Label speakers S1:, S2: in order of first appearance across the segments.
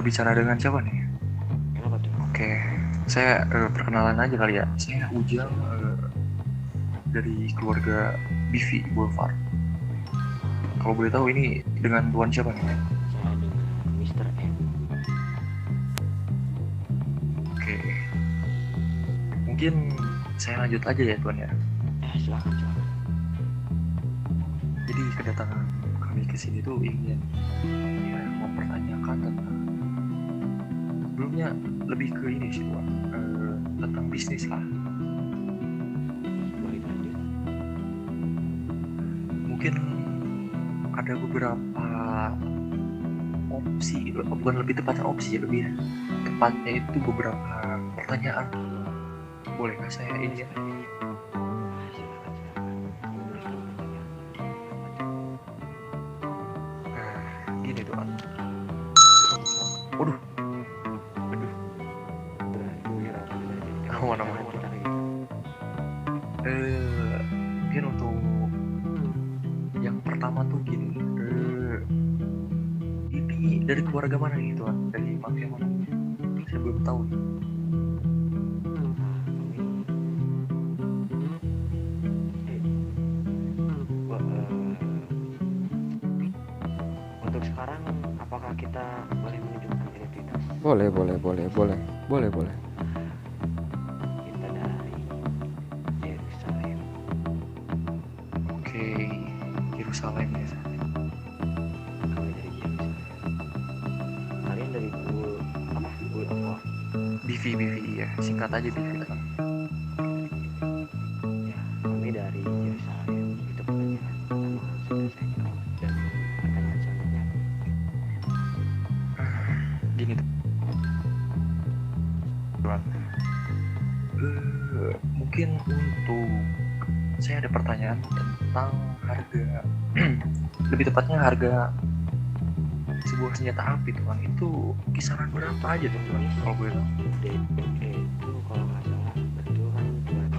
S1: berbicara dengan siapa nih?
S2: Kenapa tuh?
S1: Oke, saya perkenalan aja kali ya. Saya Ujang dari keluarga Bivi Boulevard. Kalau boleh tahu ini dengan tuan siapa nih?
S2: Saya dengan Mr. M.
S1: Oke, mungkin saya lanjut aja ya tuan ya.
S2: Silakan.
S1: Jadi kedatangan kami ke sini tuh ingin ya, mempertanyakan tentang sebelumnya lebih ke ini sih tuan, tentang bisnis lah.
S2: Boleh lanjut.
S1: Mungkin ada beberapa opsi, bukan lebih tepatnya opsi, lebih tepatnya itu beberapa pertanyaan. Bolehkah saya ini ya?
S2: Silakan. Kamu berikan pertanyaan.
S1: Gini tuan. Waduh. Mana-mana.
S2: Kita lagi.
S1: Mungkin untuk yang pertama tuh gini. Ini dari keluarga mana nih tuan? Dari mafia mana? Saya belum tahu.
S2: Untuk sekarang, apakah kita boleh menunjukkan identitas?
S3: Boleh.
S2: Kita dari Yerusalem.
S1: Oke, Yerusalem ya.
S2: Kami dari Yerusalem. Kalian dari Boulevard.
S1: Bivi ya, singkat aja Bivi.
S2: Ya, kami dari Yerusalem. Itu pertanyaan pertama sudah saya jawab. Dan pertanyaan selanjutnya apa?
S1: Gini tuan. Mungkin untuk saya ada pertanyaan tentang harga lebih tepatnya harga sebuah senjata api tuan, itu kisaran berapa aja tuh tuan kalau boleh tahu?
S2: Itu kalau nggak salah betul kan buat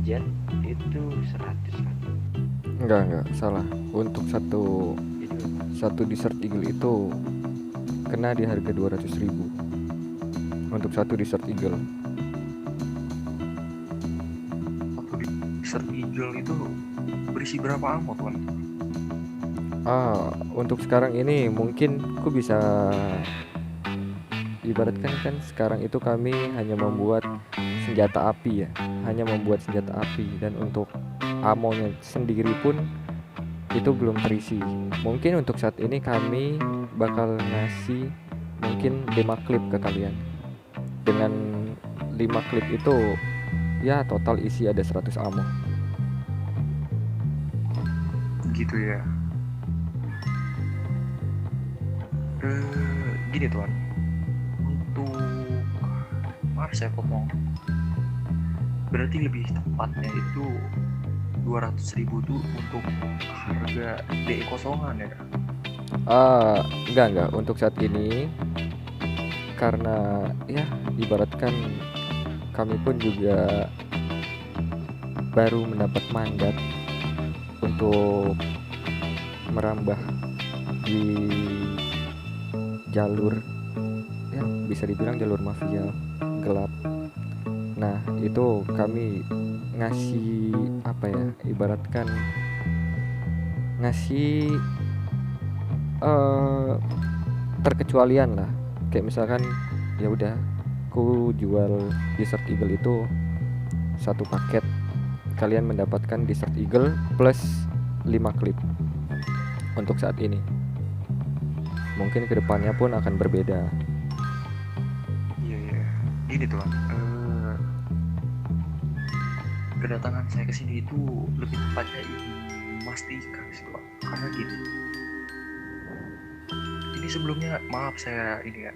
S2: jet itu 100 kan?
S3: Enggak salah. Untuk satu Desert Eagle itu kena di harga 200.000 untuk satu Desert Eagle.
S1: Satu Desert Eagle itu berisi berapa ammo tuan?
S3: Untuk sekarang ini mungkin ku bisa ibaratkan kan sekarang itu kami hanya membuat senjata api ya, dan untuk amonya sendiri pun itu belum terisi. Mungkin untuk saat ini kami bakal ngasih mungkin 5 klip ke kalian. Dengan 5 klip itu ya total isi ada 100 ammo.
S1: Gitu ya. Gini tuan, untuk maaf saya potong, berarti lebih tepatnya itu 200.000 tuh untuk harga DE kosongan ya?
S3: Enggak untuk saat ini, karena ya ibaratkan kami pun juga baru mendapat mandat untuk merambah di jalur ya bisa dibilang jalur mafia gelap. Nah itu kami ngasih apa ya, ibaratkan ngasih terkecualian lah, kayak misalkan ya udah ku jual Desert Eagle itu satu paket, kalian mendapatkan Desert Eagle plus 5 klip untuk saat ini. Mungkin kedepannya pun akan berbeda.
S1: Iya. Gini tuan, kedatangan saya ke sini itu lebih tepatnya ingin memastikan sih tuan, karena gini. Ini sebelumnya maaf saya ini ya.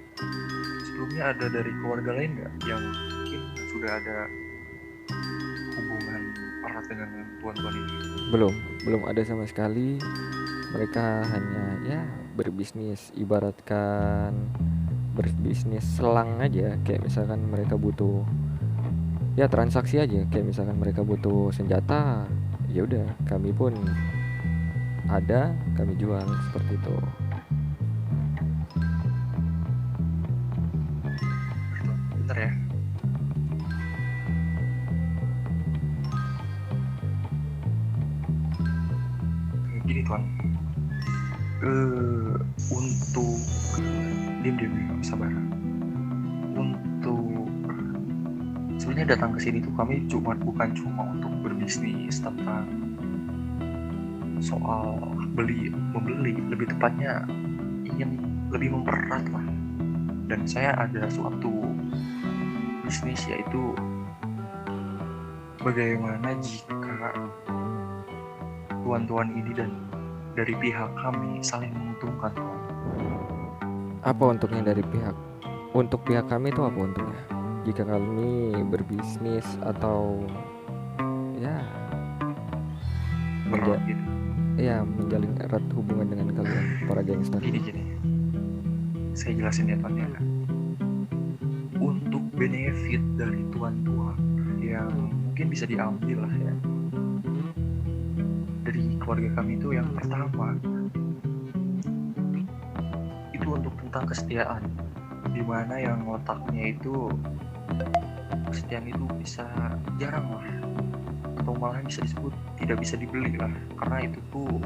S1: Sebelumnya ada dari keluarga lain nggak yang mungkin sudah ada hubungan erat dengan tuan-tuan ini?
S3: Belum ada sama sekali. Mereka hanya ya berbisnis, ibaratkan berbisnis selang aja, kayak misalkan mereka butuh ya transaksi aja, kayak misalkan mereka butuh senjata, ya udah kami pun ada, kami jual seperti itu.
S1: tuan. Untuk diam sabar. Untuk sebenarnya datang ke sini tuh kami bukan cuma untuk berbisnis tentang soal membeli, lebih tepatnya ingin lebih mempererat lah. Dan saya ada suatu bisnis, yaitu bagaimana jika tuan-tuan ini dan dari pihak kami saling menguntungkan, tuan.
S3: Apa untungnya dari pihak? Untuk pihak kami itu apa untungnya? Jika kami berbisnis atau ya
S1: Berat gitu.
S3: menjalin erat hubungan dengan kalian para gangster.
S1: Gini, saya jelasin ya tuan ya. Untuk benefit dari tuan-tuan yang mungkin bisa diambil lah ya dari keluarga kami itu, yang pertama itu untuk tentang kesetiaan, dimana yang letaknya itu kesetiaan itu bisa jarang lah, atau malah bisa disebut tidak bisa dibeli lah, karena itu tuh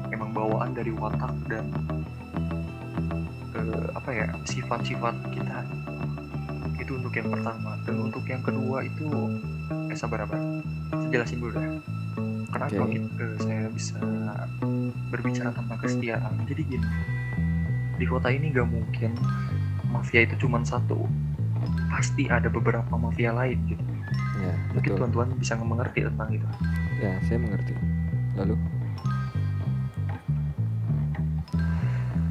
S1: memang bawaan dari watak dan sifat-sifat kita. Itu untuk yang pertama. Dan untuk yang kedua itu sabar, saya jelasin dulu ya kenapa saya bisa berbicara tentang kesetiaan. Jadi gini, di kota ini gak mungkin mafia itu cuma satu, pasti ada beberapa mafia lain gitu.
S3: Ya,
S1: Mungkin
S3: betul.
S1: tuan-tuan bisa mengerti tentang itu.
S3: Ya, saya mengerti. Lalu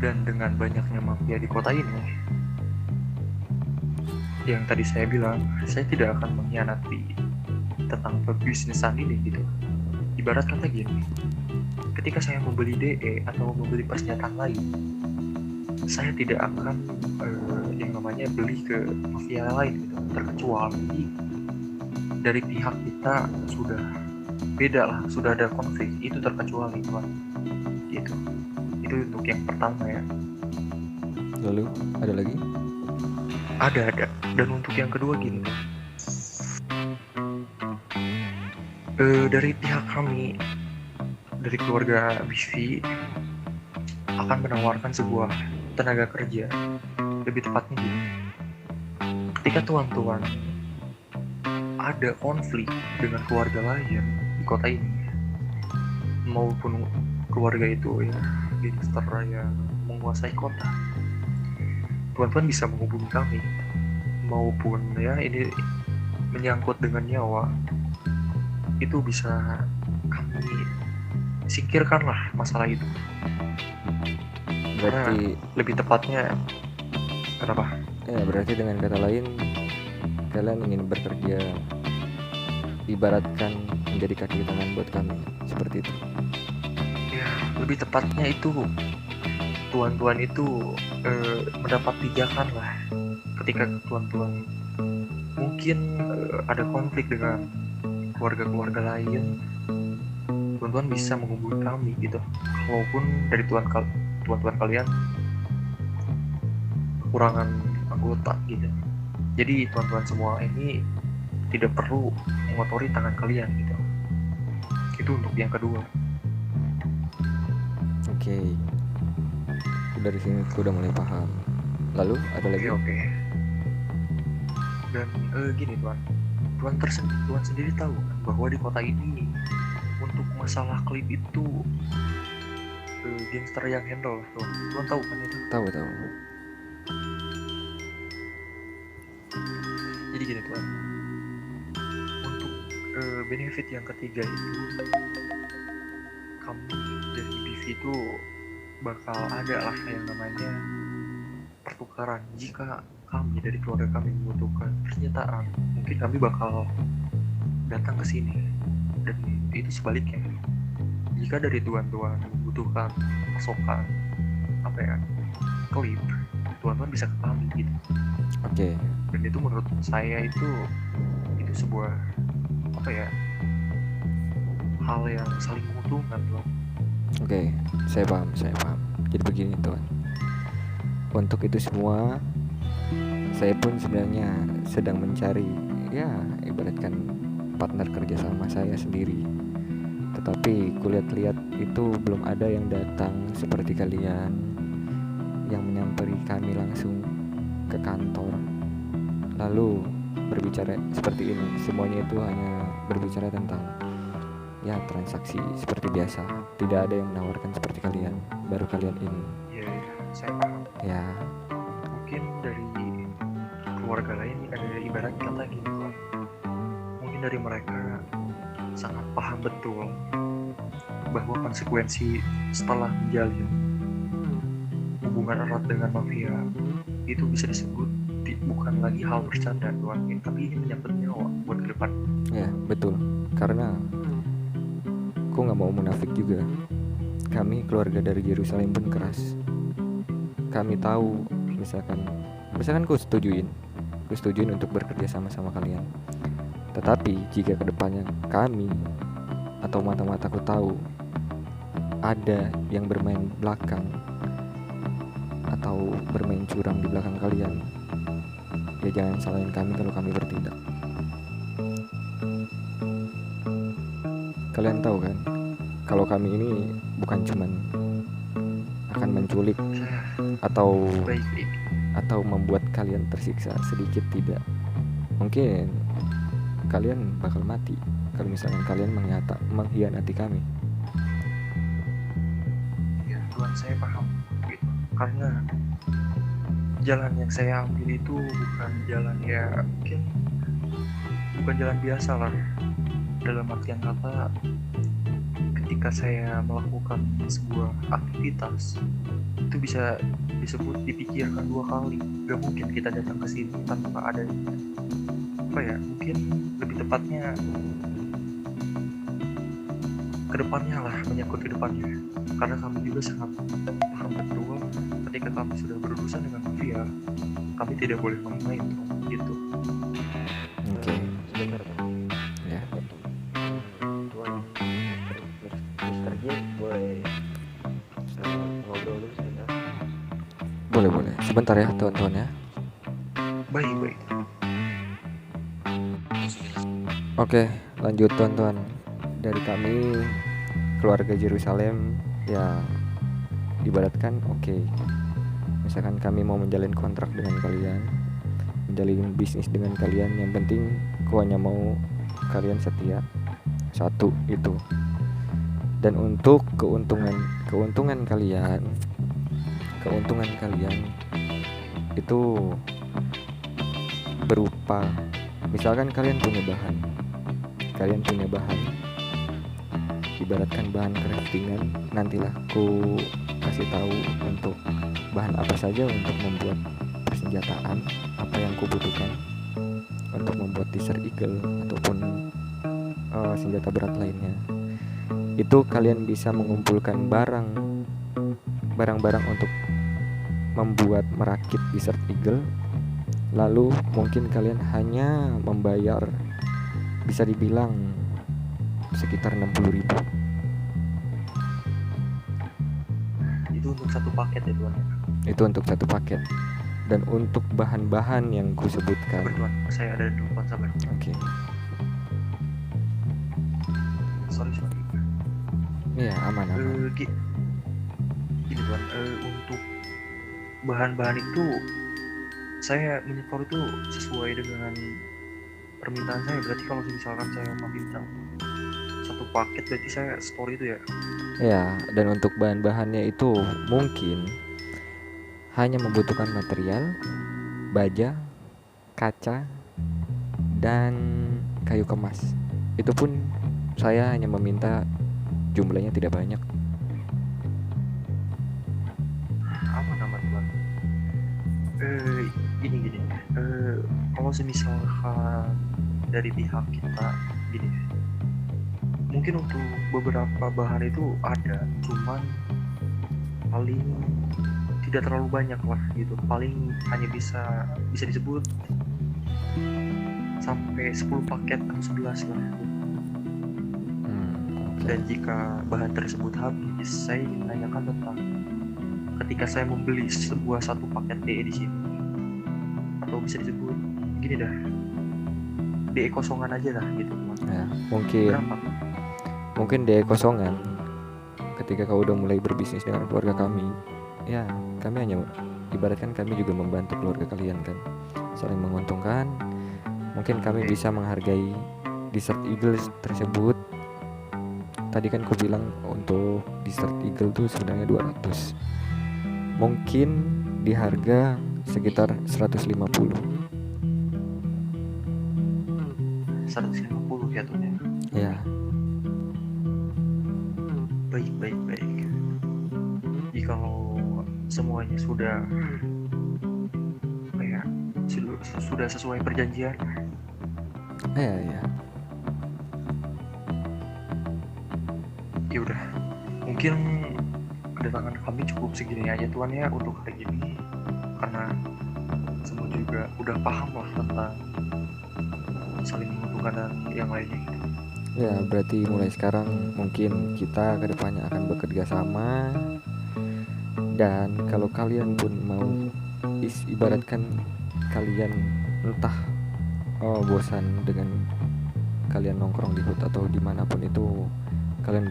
S1: Dan dengan banyaknya mafia di kota ini, yang tadi saya bilang, saya tidak akan mengkhianati tentang pebisnisan ini gitu. Ibarat kata gini, ketika saya membeli DE atau membeli persenjataan lain, saya tidak akan yang namanya beli ke mafia lain gitu, terkecuali dari pihak kita sudah beda lah, sudah ada konflik, itu terkecuali tuan. Gitu. Itu untuk yang pertama ya.
S3: lalu ada lagi?
S1: Ada. Dan untuk yang kedua gini, dari pihak kami, dari keluarga Bivi akan menawarkan sebuah tenaga kerja, lebih tepatnya gini, ketika tuan-tuan ada konflik dengan keluarga lain di kota ini, maupun keluarga itu ya gangster yang menguasai kota, tuan-tuan bisa menghubungi kami, maupun ya ini menyangkut dengan nyawa, itu bisa kami singkirkan lah masalah itu.
S3: Berarti
S1: Lebih tepatnya kenapa?
S3: berarti dengan kata lain kalian ingin bekerja, ibaratkan menjadi kaki tangan buat kami, seperti itu.
S1: Ya, lebih tepatnya itu tuan-tuan itu mendapat pijakan lah ketika tuan-tuan mungkin ada konflik dengan keluarga-keluarga lain, tuan-tuan bisa menghubungi kami gitu. Walaupun dari tuan-tuan kalian kekurangan anggota gitu, jadi tuan-tuan semua ini tidak perlu mengotori tangan kalian gitu. Itu untuk yang kedua.
S3: Oke. Dari sini aku udah mulai paham. Lalu ada lagi?
S1: Oke. Dan gini tuan sendiri tahu kan bahwa di kota ini untuk masalah klip itu gangster yang handle tuan tahu kan itu.
S3: Tahu.
S1: Jadi gini tuan, untuk benefit yang ketiga itu, kami dari BV itu bakal ada lah yang namanya pertukaran. Jika kami dari keluarga kami membutuhkan persenjataan, mungkin kami bakal datang ke sini. Dan itu sebaliknya, jika dari tuan-tuan membutuhkan pasokan klip, tuan-tuan bisa ke kami gitu.
S3: Oke.
S1: Dan itu menurut saya itu sebuah hal yang saling menguntungkan tuan.
S3: Oke, saya paham. Jadi begini tuan, untuk itu semua saya pun sebenarnya sedang mencari, ya ibaratkan partner kerja sama saya sendiri. Tetapi kulihat-lihat itu belum ada yang datang seperti kalian yang menyamperi kami langsung ke kantor lalu berbicara seperti ini. Semuanya itu hanya berbicara tentang ya transaksi seperti biasa. Tidak ada yang menawarkan seperti kalian. Baru kalian ini.
S1: Iya, saya paham.
S3: Ya,
S1: Mungkin dari keluarga lain ada ibarat kata gini Tuan. Mungkin dari mereka sangat paham betul bahwa konsekuensi setelah menjalin hubungan erat dengan mafia itu bisa disebut bukan lagi hal bercanda Tuan, tapi ini menyangkut nyawa buat ke depan.
S3: ya betul. Karena aku nggak mau munafik juga. Kami keluarga dari Yerusalem pun keras. Kami tahu misalkan ku setujuin untuk bekerja sama kalian. Tetapi jika kedepannya kami atau mata-mataku tahu ada yang bermain belakang atau bermain curang di belakang kalian, ya jangan salahin kami kalau kami bertindak. Kalian tahu kan, kalau kami ini bukan cuman akan menculik
S1: Saya
S3: atau
S1: baik-baik.
S3: membuat kalian tersiksa sedikit, tidak. Mungkin kalian bakal mati kalau misalkan kalian mengkhianati kami.
S1: Ya Tuan, saya paham gitu. Karena jalan yang saya ambil itu bukan jalan ya mungkin bukan jalan biasa lah. Dalam artian kata, ketika saya melakukan sebuah aktivitas itu bisa disebut dipikirkan 2 kali. Gak mungkin kita datang ke sini tanpa ada apa ya, mungkin lebih tepatnya kedepannya lah, menyangkut kedepannya. Karena kami juga sangat paham betul ketika kami sudah berurusan dengan mafia, kami tidak boleh main-main gitu.
S3: Oke.
S2: Sebentar Bang.
S3: Ya.
S2: Tuan Mr. J boleh ngobrol dulu sebentar.
S3: Boleh sebentar ya teman-teman ya.
S1: Baik-baik.
S3: Oke, lanjut teman-teman. Dari kami keluarga Yerusalem ya, ibaratkan oke. Misalkan kami mau menjalin kontrak dengan kalian, menjalin bisnis dengan kalian, yang penting aku hanya mau kalian setia. Satu itu. Dan untuk keuntungan kalian itu berupa misalkan kalian punya bahan, ibaratkan bahan craftingan, nantilah aku kasih tahu untuk bahan apa saja untuk membuat persenjataan, apa yang ku butuhkan untuk membuat Desert Eagle ataupun senjata berat lainnya. Itu kalian bisa mengumpulkan barang-barang untuk membuat merakit Desert Eagle. Lalu mungkin kalian hanya membayar bisa dibilang sekitar 60.000.
S1: Itu untuk satu paket ya Tuan.
S3: Itu untuk satu paket. Dan untuk bahan-bahan yang ku sebutkan.
S1: Sabar Tuan, saya ada telepon, sabar.
S3: Oke.
S1: Sorry.
S3: Iya, aman.
S1: Gini Tuan, untuk bahan-bahan itu saya menyetor itu sesuai dengan permintaan saya. Berarti kalau misalkan saya meminta satu paket, berarti saya store itu ya.
S3: Ya, dan untuk bahan-bahannya itu mungkin hanya membutuhkan material, baja, kaca, dan kayu kemas. Itu pun saya hanya meminta jumlahnya tidak banyak.
S1: Aman Tuan. Gini. Kalau misalkan dari pihak kita gini, mungkin untuk beberapa bahan itu ada, cuman paling tidak terlalu banyak lah gitu. Paling hanya bisa disebut sampai 10 paket atau 11 lah. Dan jika bahan tersebut habis, saya ingin menanyakan tentang ketika saya membeli sebuah satu paket DE di sini, atau bisa disebut gini dah, DE kosongan aja lah gitu.
S3: Ya, mungkin
S1: berapa?
S3: mungkin dia kosongan ketika kau udah mulai berbisnis dengan keluarga kami. Ya, kami hanya ibaratkan kami juga membantu keluarga kalian kan, saling menguntungkan. Mungkin kami bisa menghargai dessert eagle tersebut. Tadi kan ku bilang untuk dessert eagle tuh sebenarnya 200. Mungkin di harga sekitar 150.
S1: 150 jatuhnya.
S3: Ya,
S1: Baik. Kalau semuanya sudah kayak sudah sesuai perjanjian,
S3: ya.
S1: ya udah. Mungkin kedatangan kami cukup segini aja Tuan ya untuk hari ini, karena semua juga udah paham lah tentang saling menguntungkan dan yang lainnya gitu.
S3: Ya, berarti mulai sekarang mungkin kita kedepannya akan bekerja sama. Dan kalau kalian pun mau ibaratkan kalian entah bosan dengan kalian nongkrong di HUT atau dimanapun itu, kalian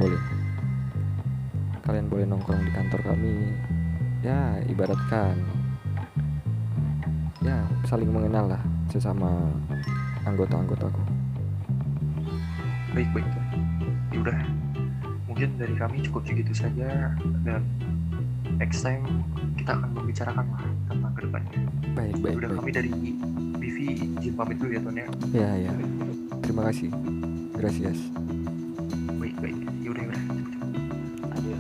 S3: boleh nongkrong di kantor kami. Ya, ibaratkan ya saling mengenal lah sesama anggota-anggotaku.
S1: Baik Tuan. Ya udah, mungkin dari kami cukup segitu saja, dan next time kita akan membicarakan lah tentang kedepannya.
S3: Baik.
S1: Udah, kami dari BV izin pamit dulu ya Tuan ya.
S3: Ya. Terima kasih. Gracias.
S1: Baik. Ya udah.
S2: Aduh.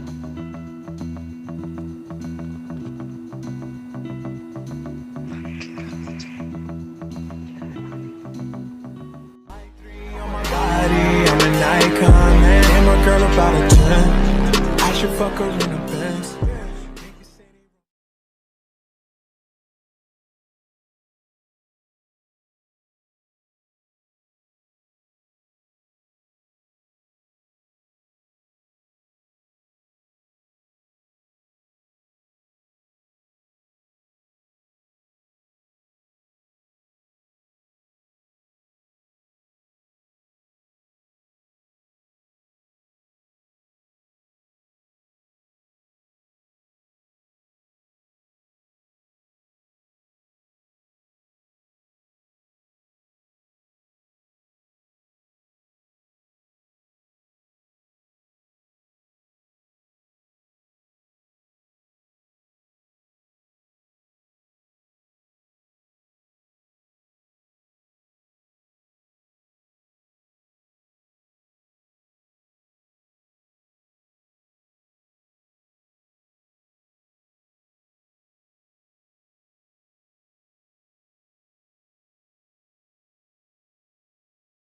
S4: Body, I'm an icon, man. I'm a girl about a 10. I should fuck her in a bed.